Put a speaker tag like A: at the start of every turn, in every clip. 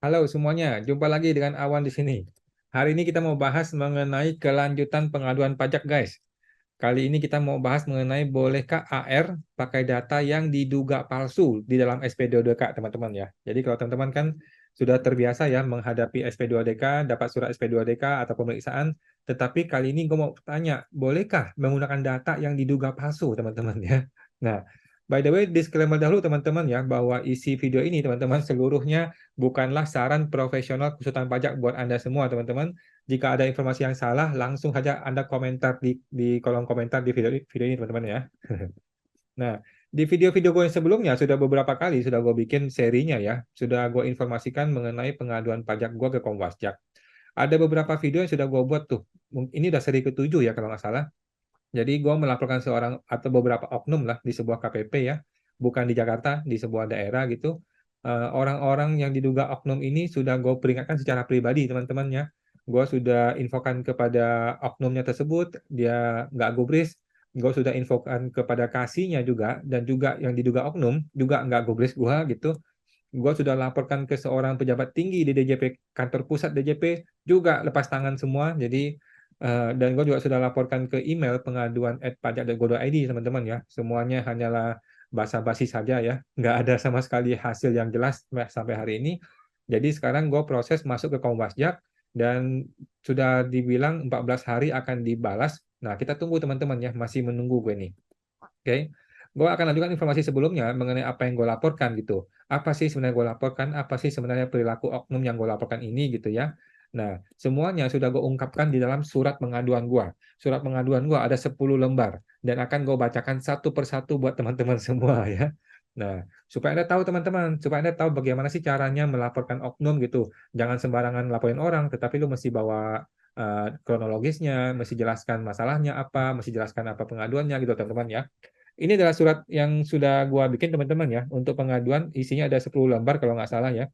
A: Halo semuanya, jumpa lagi dengan Awan di sini. Hari ini kita mau bahas mengenai kelanjutan pengaduan pajak, guys. Kali ini kita mau bahas mengenai bolehkah AR pakai data yang diduga palsu di dalam SP2DK, teman-teman ya. Jadi kalau teman-teman kan sudah terbiasa ya menghadapi SP2DK, dapat surat SP2DK atau pemeriksaan, tetapi kali ini gue mau tanya, bolehkah menggunakan data yang diduga palsu, teman-teman ya? Nah, by the way, disclaimer dahulu teman-teman ya, bahwa isi video ini teman-teman seluruhnya bukanlah saran profesional konsultan pajak buat Anda semua, teman-teman. Jika ada informasi yang salah, langsung saja Anda komentar di kolom komentar di video ini, teman-teman ya. Nah, di video-video gue yang sebelumnya, sudah beberapa kali sudah gue bikin serinya ya. Sudah gue informasikan mengenai pengaduan pajak gue ke Komwasjak. Ada beberapa video yang sudah gue buat tuh. Ini udah seri ke-7 ya kalau nggak salah. Jadi gue melaporkan seorang atau beberapa oknum lah di sebuah KPP ya, bukan di Jakarta, di sebuah daerah gitu. Orang-orang yang diduga oknum ini sudah gue peringatkan secara pribadi teman-teman ya. Gue sudah infokan kepada oknumnya tersebut, dia nggak gubris. Gue sudah infokan kepada kasihnya juga, dan juga yang diduga oknum juga nggak gubris gue gitu. Gue sudah laporkan ke seorang pejabat tinggi di DJP, kantor pusat DJP, juga lepas tangan semua. Jadi dan gue juga sudah laporkan ke email pengaduan@pajak.go.id, teman-teman ya. Semuanya hanyalah basa-basi saja ya, nggak ada sama sekali hasil yang jelas sampai hari ini. Jadi sekarang gue proses masuk ke Komwasjak dan sudah dibilang 14 hari akan dibalas. Nah, kita tunggu teman-teman ya, masih menunggu gue nih. Oke, gue akan lanjutkan informasi sebelumnya mengenai apa yang gue laporkan gitu. Apa sih sebenarnya gue laporkan? Apa sih sebenarnya perilaku oknum yang gue laporkan ini gitu ya? Nah, semuanya sudah gue ungkapkan di dalam surat pengaduan gue. Surat pengaduan gue ada 10 lembar dan akan gue bacakan satu persatu buat teman-teman semua ya. Nah, supaya Anda tahu teman-teman, supaya Anda tahu bagaimana sih caranya melaporkan oknum gitu. Jangan sembarangan laporin orang, tetapi lu mesti bawa kronologisnya, mesti jelaskan masalahnya apa, mesti jelaskan apa pengaduannya gitu teman-teman ya. Ini adalah surat yang sudah gua bikin teman-teman ya. Untuk pengaduan isinya ada 10 lembar kalau nggak salah ya.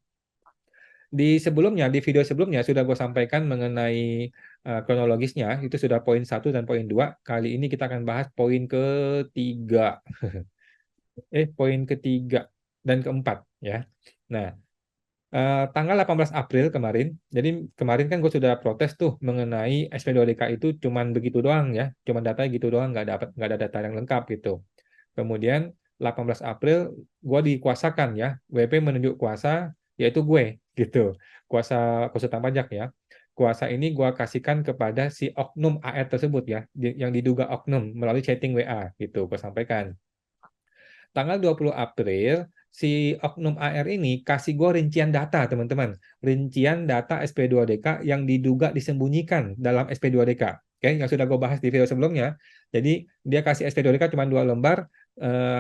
A: Di video sebelumnya sudah gue sampaikan mengenai kronologisnya. Itu sudah poin 1 dan poin 2. Kali ini kita akan bahas poin ketiga. Poin ketiga dan keempat ya. Nah, tanggal 18 April kemarin, jadi kemarin kan gue sudah protes tuh mengenai SP2DK itu cuman begitu doang ya. Cuman datanya gitu doang, nggak ada data yang lengkap gitu. Kemudian 18 April gue dikuasakan ya, WP menunjuk kuasa yaitu gue gitu, kuasa konsultan pajak ya. Kuasa ini gue kasihkan kepada si oknum AR tersebut ya, yang diduga oknum melalui chatting WA gitu, gue sampaikan. Tanggal 20 April, si oknum AR ini kasih gue rincian data, teman-teman. Rincian data SP2DK yang diduga disembunyikan dalam SP2DK. Oke, yang sudah gue bahas di video sebelumnya. Jadi, dia kasih SP2DK cuma 2 lembar,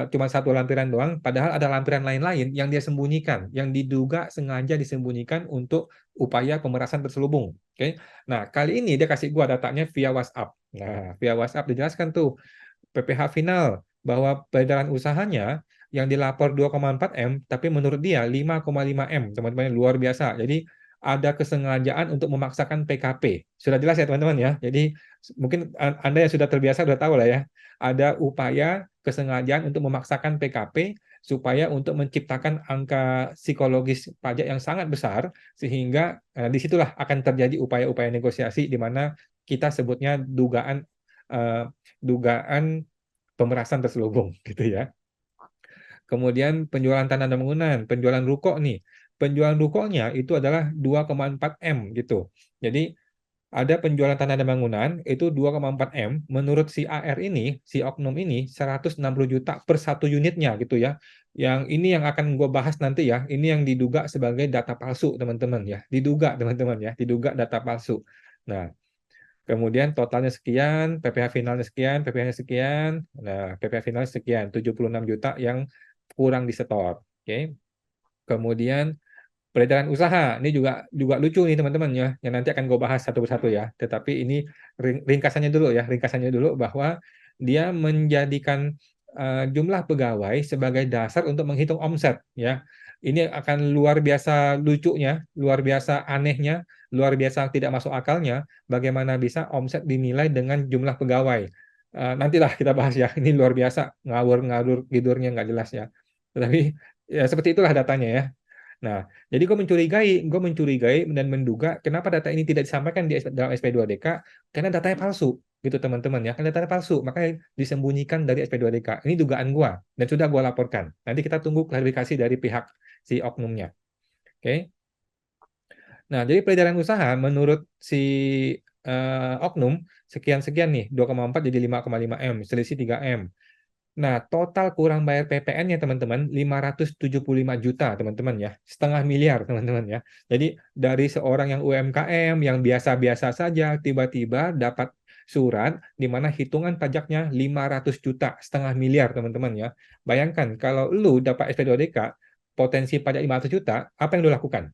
A: cuma satu lampiran doang, padahal ada lampiran lain-lain yang dia sembunyikan, yang diduga sengaja disembunyikan untuk upaya pemerasan terselubung. Oke, nah kali ini dia kasih gue datanya via WhatsApp. Nah, via WhatsApp dijelaskan tuh PPh final bahwa peredaran usahanya yang dilapor 2,4 M, tapi menurut dia 5,5 M, teman-teman, luar biasa. Jadi ada kesengajaan untuk memaksakan PKP. Sudah jelas ya teman-teman ya. Jadi mungkin Anda yang sudah terbiasa sudah tahu lah ya. Ada upaya kesengajaan untuk memaksakan PKP supaya untuk menciptakan angka psikologis pajak yang sangat besar sehingga disitulah akan terjadi upaya-upaya negosiasi di mana kita sebutnya dugaan pemerasan terselubung gitu ya. Kemudian penjualan tanah dan bangunan, penjualan ruko nih. Penjualan rukonya itu adalah 2,4 M gitu. Jadi ada penjualan tanah dan bangunan itu 2,4 M, menurut si AR ini, si oknum ini 160 juta per satu unitnya gitu ya. Yang ini yang akan gue bahas nanti ya. Ini yang diduga sebagai data palsu teman-teman ya. Diduga teman-teman ya, diduga data palsu. Nah, kemudian totalnya sekian, PPh finalnya sekian, PPh-nya sekian. Nah, PPh finalnya sekian, 76 juta yang kurang disetor. Oke. Kemudian peredaran usaha. Ini juga juga lucu nih teman-teman ya. Yang nanti akan gue bahas satu persatu ya. Tetapi ini ringkasannya dulu ya, ringkasannya dulu bahwa dia menjadikan jumlah pegawai sebagai dasar untuk menghitung omset ya. Ini akan luar biasa lucunya, luar biasa anehnya, luar biasa tidak masuk akalnya bagaimana bisa omset dinilai dengan jumlah pegawai. Nantilah kita bahas ya. Ini luar biasa ngawur-ngawur tidurnya nggak jelas ya. Tetapi ya seperti itulah datanya ya. Nah, jadi gue mencurigai dan menduga kenapa data ini tidak disampaikan dalam SP2DK karena datanya palsu, gitu teman-teman ya. Kan datanya palsu, makanya disembunyikan dari SP2DK. Ini dugaan gue dan sudah gue laporkan. Nanti kita tunggu klarifikasi dari pihak si oknumnya. Oke. Nah, jadi peredaran usaha menurut si oknum sekian-sekian nih, 2,4 jadi 5,5 M, selisih 3 M. Nah, total kurang bayar PPN-nya teman-teman 575 juta teman-teman ya. Setengah miliar teman-teman ya. Jadi dari seorang yang UMKM yang biasa-biasa saja tiba-tiba dapat surat di mana hitungan pajaknya 500 juta, setengah miliar teman-teman ya. Bayangkan kalau lu dapat SP2DK potensi pajak 500 juta, apa yang lu lakukan?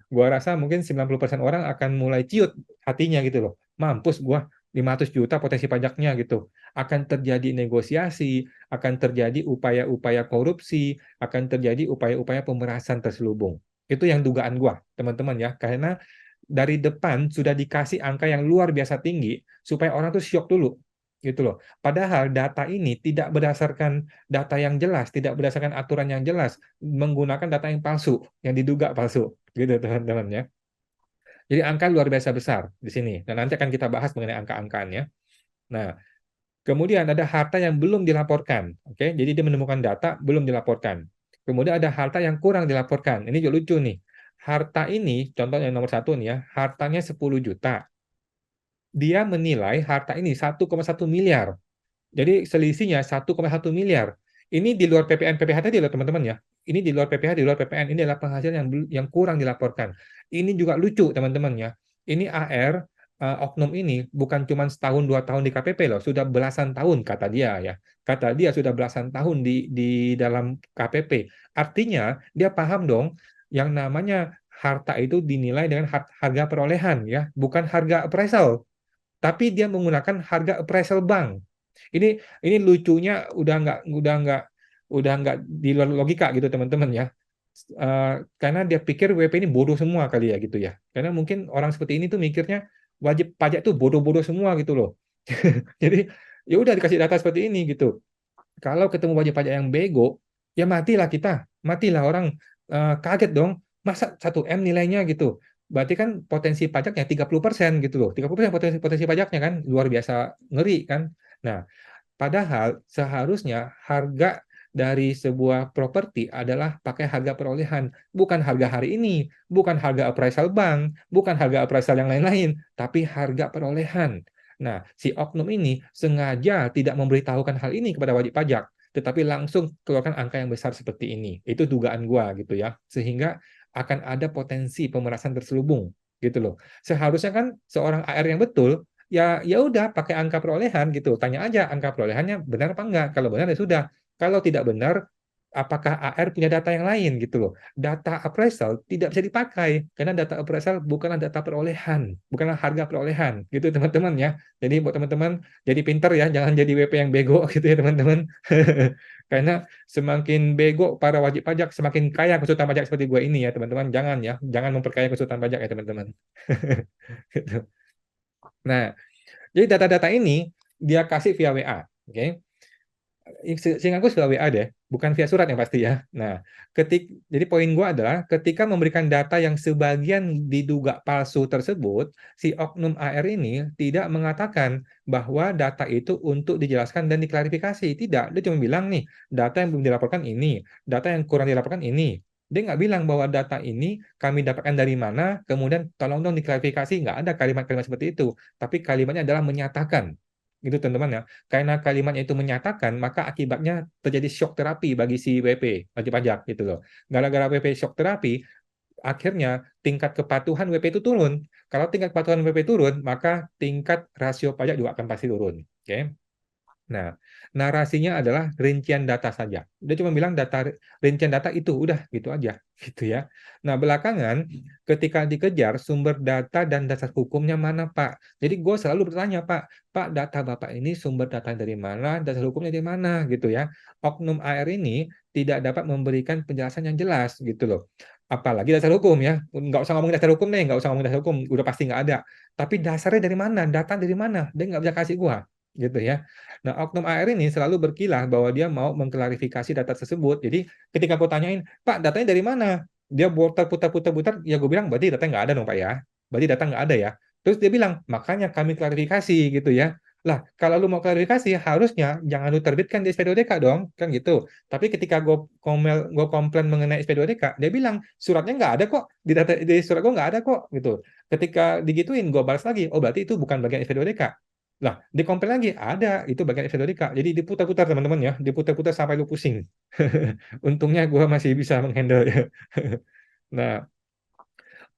A: Gua rasa mungkin 90% orang akan mulai ciut hatinya gitu loh. Mampus gua 500 juta potensi pajaknya gitu. Akan terjadi negosiasi, akan terjadi upaya-upaya korupsi, akan terjadi upaya-upaya pemerasan terselubung. Itu yang dugaan gua, teman-teman ya. Karena dari depan sudah dikasih angka yang luar biasa tinggi supaya orang tuh syok dulu gitu loh. Padahal data ini tidak berdasarkan data yang jelas, tidak berdasarkan aturan yang jelas, menggunakan data yang palsu, yang diduga palsu gitu teman-teman ya. Jadi angka luar biasa besar di sini. Dan nanti akan kita bahas mengenai angka-angkaannya. Nah, kemudian ada harta yang belum dilaporkan. Oke, jadi dia menemukan data belum dilaporkan. Kemudian ada harta yang kurang dilaporkan. Ini juga lucu nih. Harta ini, contoh yang nomor satu nih ya, hartanya 10 juta. Dia menilai harta ini 1,1 miliar. Jadi selisihnya 1,1 miliar. Ini di luar PPN PPH tadi loh teman-teman ya. Ini di luar PPH, di luar PPN. Ini adalah penghasilan yang kurang dilaporkan. Ini juga lucu teman-teman ya. Ini AR oknum ini bukan cuma setahun 2 tahun di KPP loh, sudah belasan tahun kata dia ya. Kata dia sudah belasan tahun di dalam KPP. Artinya dia paham dong yang namanya harta itu dinilai dengan harga perolehan ya, bukan harga appraisal. Tapi dia menggunakan harga appraisal bank. Ini lucunya udah nggak di luar logika gitu teman-teman ya. Karena dia pikir WP ini bodoh semua kali ya gitu ya. Karena mungkin orang seperti ini tuh mikirnya wajib pajak tuh bodoh-bodoh semua gitu loh. Jadi ya udah dikasih data seperti ini gitu. Kalau ketemu wajib pajak yang bego, ya matilah kita, matilah orang. Kaget dong, masa 1 M nilainya gitu. Berarti kan potensi pajaknya 30% gitu loh. 30% potensi, potensi pajaknya kan luar biasa ngeri kan. Nah, padahal seharusnya harga dari sebuah properti adalah pakai harga perolehan, bukan harga hari ini, bukan harga appraisal bank, bukan harga appraisal yang lain-lain, tapi harga perolehan. Nah, si oknum ini sengaja tidak memberitahukan hal ini kepada wajib pajak, tetapi langsung keluarkan angka yang besar seperti ini. Itu dugaan gua gitu ya. Sehingga akan ada potensi pemerasan terselubung gitu loh. Seharusnya kan seorang AR yang betul ya ya udah pakai angka perolehan gitu. Tanya aja angka perolehannya benar apa enggak. Kalau benar ya sudah. Kalau tidak benar, apakah AR punya data yang lain gitu loh. Data appraisal tidak bisa dipakai karena data appraisal bukanlah data perolehan, bukanlah harga perolehan gitu teman-teman ya. Jadi buat teman-teman jadi pinter ya, jangan jadi WP yang bego gitu ya teman-teman. Karena semakin bego para wajib pajak, semakin kaya konsultan pajak seperti gue ini ya teman-teman. Jangan ya, jangan memperkaya konsultan pajak ya teman-teman. Gitu. Nah, jadi data-data ini dia kasih via WA, oke? Seingatku via WA deh, bukan via surat yang pasti ya. Nah, jadi poin gua adalah ketika memberikan data yang sebagian diduga palsu tersebut, si oknum AR ini tidak mengatakan bahwa data itu untuk dijelaskan dan diklarifikasi. Tidak, dia cuma bilang nih, data yang belum dilaporkan ini, data yang kurang dilaporkan ini. Dia nggak bilang bahwa data ini kami dapatkan dari mana, kemudian tolong dong diklarifikasi. Nggak ada kalimat-kalimat seperti itu. Tapi kalimatnya adalah menyatakan. Gitu teman-teman ya. Karena kalimatnya itu menyatakan, maka akibatnya terjadi shock terapi bagi si WP, wajib pajak gitu loh. Gara-gara WP shock terapi, akhirnya tingkat kepatuhan WP itu turun. Kalau tingkat kepatuhan WP turun, maka tingkat rasio pajak juga akan pasti turun. Oke. Nah, narasinya adalah rincian data saja. Dia cuma bilang rincian data itu udah gitu aja, gitu ya. Nah, belakangan ketika dikejar sumber data dan dasar hukumnya mana, Pak? Jadi gue selalu bertanya, Pak, data Bapak ini sumber data dari mana, dasar hukumnya dari mana, gitu ya. Oknum AR ini tidak dapat memberikan penjelasan yang jelas, gitu loh. Apalagi dasar hukum ya, nggak usah ngomongin dasar hukum nggak usah ngomongin dasar hukum, udah pasti nggak ada. Tapi dasarnya dari mana, data dari mana, dia nggak bisa kasih gua gitu ya. Nah, oknum AR ini selalu berkilah bahwa dia mau mengklarifikasi data tersebut. Jadi ketika gue tanyain, Pak, datanya dari mana? Dia putar-putar, ya gue bilang, berarti datanya nggak ada dong Pak ya. Berarti data nggak ada ya. Terus dia bilang, makanya kami klarifikasi gitu ya. Lah, kalau lu mau klarifikasi, harusnya jangan lu terbitkan di SPDODK dong, kan gitu. Tapi ketika gue komplain mengenai SPDODK, dia bilang, suratnya nggak ada kok, di surat gue nggak ada kok, gitu. Ketika digituin, gue balas lagi, oh berarti itu bukan bagian SPDODK. Lah, dikomplain lagi, ada, itu bagian SPDODK. Jadi diputar-putar teman-teman ya, diputar-putar sampai lu pusing. Untungnya gue masih bisa menghandle ya. Nah,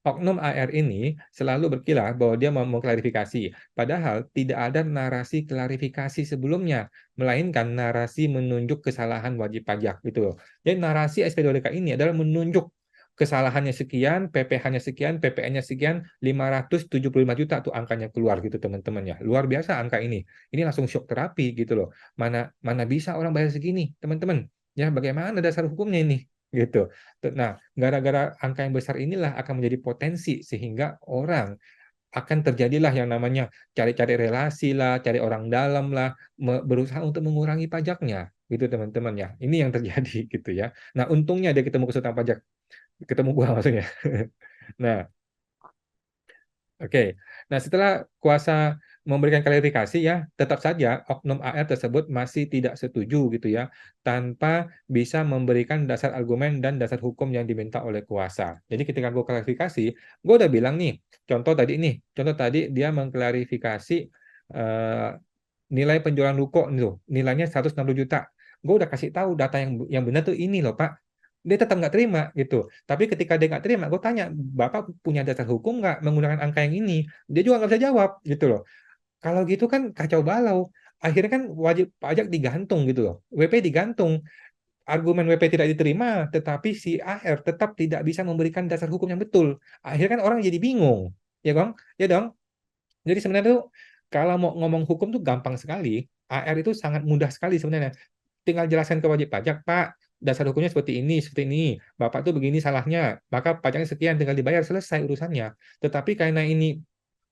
A: oknum AR ini selalu berkilah bahwa dia mau mengklarifikasi, padahal tidak ada narasi klarifikasi sebelumnya, melainkan narasi menunjuk kesalahan wajib pajak gitu loh. Jadi narasi SPDODK ini adalah menunjuk kesalahannya sekian, PPh-nya sekian, PPN-nya sekian, 575 juta tuh angkanya keluar gitu teman-teman ya. Luar biasa angka ini. Ini langsung shock terapi gitu loh. Mana mana bisa orang bayar segini, teman-teman. Ya, bagaimana dasar hukumnya ini? Gitu. Nah, gara-gara angka yang besar inilah akan menjadi potensi sehingga orang akan terjadilah yang namanya cari-cari relasi lah, cari orang dalam lah, berusaha untuk mengurangi pajaknya, gitu teman-teman ya. Ini yang terjadi gitu ya. Nah, untungnya dia ketemu konsultan pajak, ketemu gua maksudnya. Nah, oke. Nah, setelah kuasa memberikan klarifikasi ya, tetap saja oknum AR tersebut masih tidak setuju gitu ya, tanpa bisa memberikan dasar argumen dan dasar hukum yang diminta oleh kuasa. Jadi ketika gue klarifikasi, gue udah bilang nih, contoh tadi dia mengklarifikasi eh, nilai penjualan ruko nih loh, nilainya 160 juta. Gue udah kasih tahu data yang benar tuh ini loh Pak. Dia tetap nggak terima gitu. Tapi ketika dia nggak terima, gue tanya, Bapak punya dasar hukum nggak menggunakan angka yang ini? Dia juga nggak bisa jawab gitu loh. Kalau gitu kan kacau balau. Akhirnya kan wajib pajak digantung gitu loh. WP digantung. Argumen WP tidak diterima, tetapi si AR tetap tidak bisa memberikan dasar hukum yang betul. Akhirnya kan orang jadi bingung. Ya dong? Ya dong? Jadi sebenarnya tuh kalau mau ngomong hukum tuh gampang sekali. AR itu sangat mudah sekali sebenarnya. Tinggal jelaskan ke wajib pajak, Pak, dasar hukumnya seperti ini, seperti ini. Bapak tuh begini salahnya, maka pajaknya sekian, tinggal dibayar, selesai urusannya. Tetapi karena ini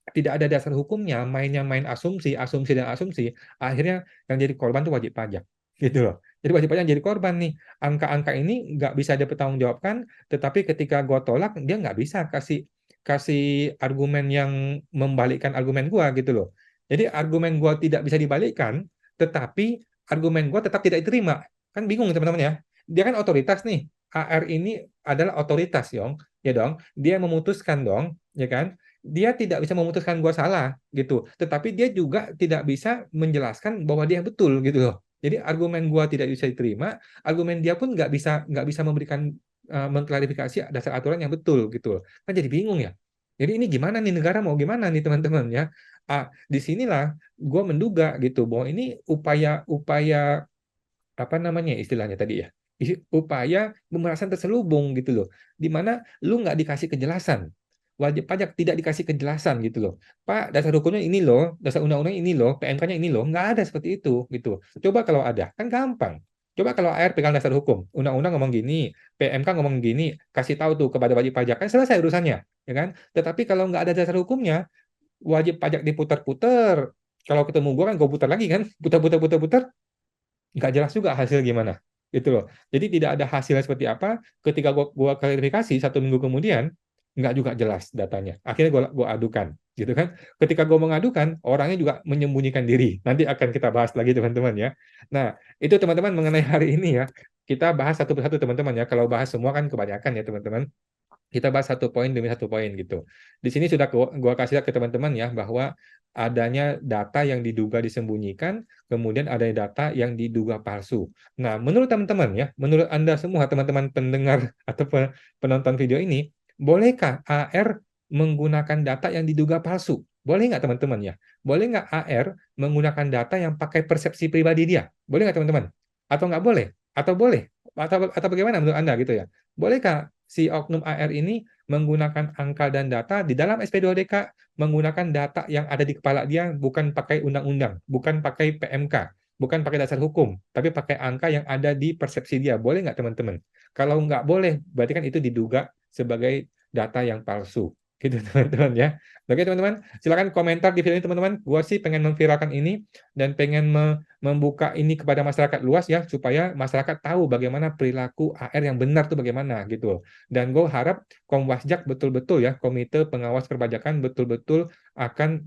A: tidak ada dasar hukumnya, mainnya main asumsi, asumsi dan asumsi, akhirnya yang jadi korban tuh wajib pajak. Gitu loh. Jadi wajib pajak jadi korban nih. Angka-angka ini nggak bisa dipertanggungjawabkan, tetapi ketika gue tolak, dia nggak bisa kasih kasih argumen yang membalikkan argumen gue gitu loh. Jadi argumen gue tidak bisa dibalikkan, tetapi argumen gue tetap tidak diterima. Kan bingung teman-teman ya. Dia kan otoritas nih. AR ini adalah otoritas, Yong. Ya dong. Dia memutuskan dong, ya kan? Dia tidak bisa memutuskan gua salah gitu, tetapi dia juga tidak bisa menjelaskan bahwa dia betul gitu loh. Jadi argumen gua tidak bisa diterima, argumen dia pun nggak bisa memberikan mengklarifikasi dasar aturan yang betul gitu loh. Kan jadi bingung ya. Jadi ini gimana nih negara mau gimana nih teman-teman ya? Di sinilah gua menduga gitu bahwa ini upaya-upaya apa namanya istilahnya tadi ya, upaya pemerasan terselubung gitu loh, di mana lu nggak dikasih kejelasan, wajib pajak tidak dikasih kejelasan gitu loh, Pak dasar hukumnya ini loh, dasar undang-undang ini loh, PMK-nya ini loh, nggak ada seperti itu gitu. Coba kalau ada kan gampang. Coba kalau AR pegang dasar hukum, undang-undang ngomong gini, PMK ngomong gini, kasih tahu tuh kepada wajib pajak kan selesai urusannya, ya kan? Tetapi kalau nggak ada dasar hukumnya, wajib pajak diputar-putar. Kalau ketemu gua kan gue putar lagi kan, putar-putar-putar-putar, nggak jelas juga hasil gimana gitu loh. Jadi tidak ada hasilnya seperti apa. Ketika gua klarifikasi 1 minggu kemudian nggak juga jelas datanya. Akhirnya gua adukan gitu kan. Ketika gua mengadukan, orangnya juga menyembunyikan diri. Nanti akan kita bahas lagi teman-teman ya. Nah, itu teman-teman mengenai hari ini ya. Kita bahas satu persatu teman-teman ya. Kalau bahas semua kan kebanyakan ya teman-teman, kita bahas satu poin demi satu poin gitu. Di sini sudah gua kasih lihat ke teman-teman ya bahwa adanya data yang diduga disembunyikan, kemudian ada data yang diduga palsu. Nah, menurut teman-teman ya, menurut Anda semua teman-teman pendengar atau penonton video ini, bolehkah AR menggunakan data yang diduga palsu? Boleh nggak teman-teman ya? Boleh nggak AR menggunakan data yang pakai persepsi pribadi dia? Boleh nggak teman-teman? Atau nggak boleh? Atau boleh? Atau bagaimana menurut Anda gitu ya? Bolehkah si oknum AR ini menggunakan angka dan data di dalam SP2DK, menggunakan data yang ada di kepala dia, bukan pakai undang-undang, bukan pakai PMK, bukan pakai dasar hukum, tapi pakai angka yang ada di persepsi dia. Boleh nggak teman-teman? Kalau nggak boleh, berarti kan itu diduga sebagai data yang palsu. gitu teman-teman ya. Oke teman-teman, silakan komentar di video ini teman-teman. Gua sih pengen memviralkan ini dan pengen membuka ini kepada masyarakat luas ya, supaya masyarakat tahu bagaimana perilaku AR yang benar tuh bagaimana gitu. Dan gue harap Komwasjak betul-betul ya, Komite Pengawas Perpajakan betul-betul akan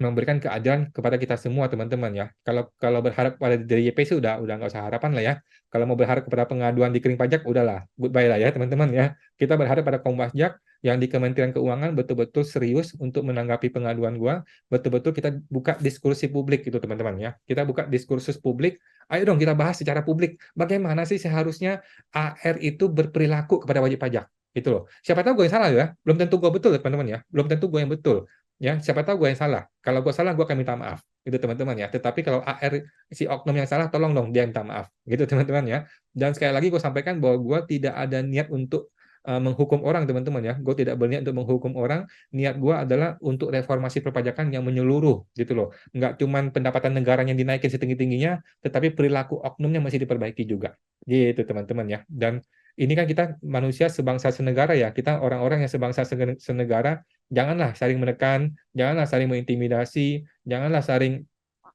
A: memberikan keadilan kepada kita semua teman-teman ya. Kalau kalau berharap pada dari YP sih udah nggak usah harapan lah ya. Kalau mau berharap kepada pengaduan di Kering Pajak udahlah goodbye lah ya teman-teman ya. Kita berharap pada Komwasjak yang di Kementerian Keuangan betul-betul serius untuk menanggapi pengaduan gua, betul-betul kita buka diskusi publik gitu teman-teman ya. Kita buka diskursus publik. Ayo dong kita bahas secara publik. Bagaimana sih seharusnya AR itu berperilaku kepada wajib pajak? Gitu loh. Siapa tahu gue yang salah ya. Belum tentu gue betul teman-teman ya. Belum tentu gue yang betul ya, siapa tahu gue yang salah. Kalau gue salah gue akan minta maaf gitu teman-teman ya. Tetapi kalau AR si oknum yang salah, tolong dong dia minta maaf gitu teman-teman ya. Dan sekali lagi gue sampaikan bahwa gue tidak ada niat untuk menghukum orang teman-teman ya. Gue tidak berniat untuk menghukum orang. Niat gue adalah untuk reformasi perpajakan yang menyeluruh gitu loh. Nggak cuman pendapatan negaranya dinaikin setinggi-tingginya, tetapi perilaku oknumnya masih diperbaiki juga gitu teman-teman ya. Dan ini kan kita manusia sebangsa senegara ya. Kita orang-orang yang sebangsa senegara, janganlah saling menekan, janganlah saling mengintimidasi, janganlah saling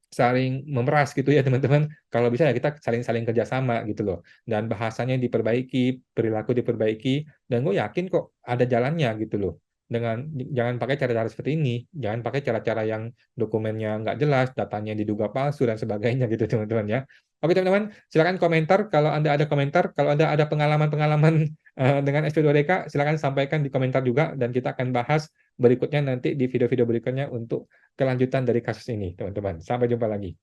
A: saling memeras gitu ya teman-teman. Kalau bisa ya kita saling-saling kerjasama gitu loh. Dan bahasanya diperbaiki, perilaku diperbaiki, dan gue yakin kok ada jalannya gitu loh. Dengan jangan pakai cara-cara seperti ini, jangan pakai cara-cara yang dokumennya nggak jelas, datanya diduga palsu dan sebagainya gitu teman-teman ya. Oke teman-teman, silakan komentar kalau Anda ada komentar, kalau Anda ada pengalaman-pengalaman dengan SP2DK, silakan sampaikan di komentar juga dan kita akan bahas berikutnya nanti di video-video berikutnya untuk kelanjutan dari kasus ini, teman-teman. Sampai jumpa lagi.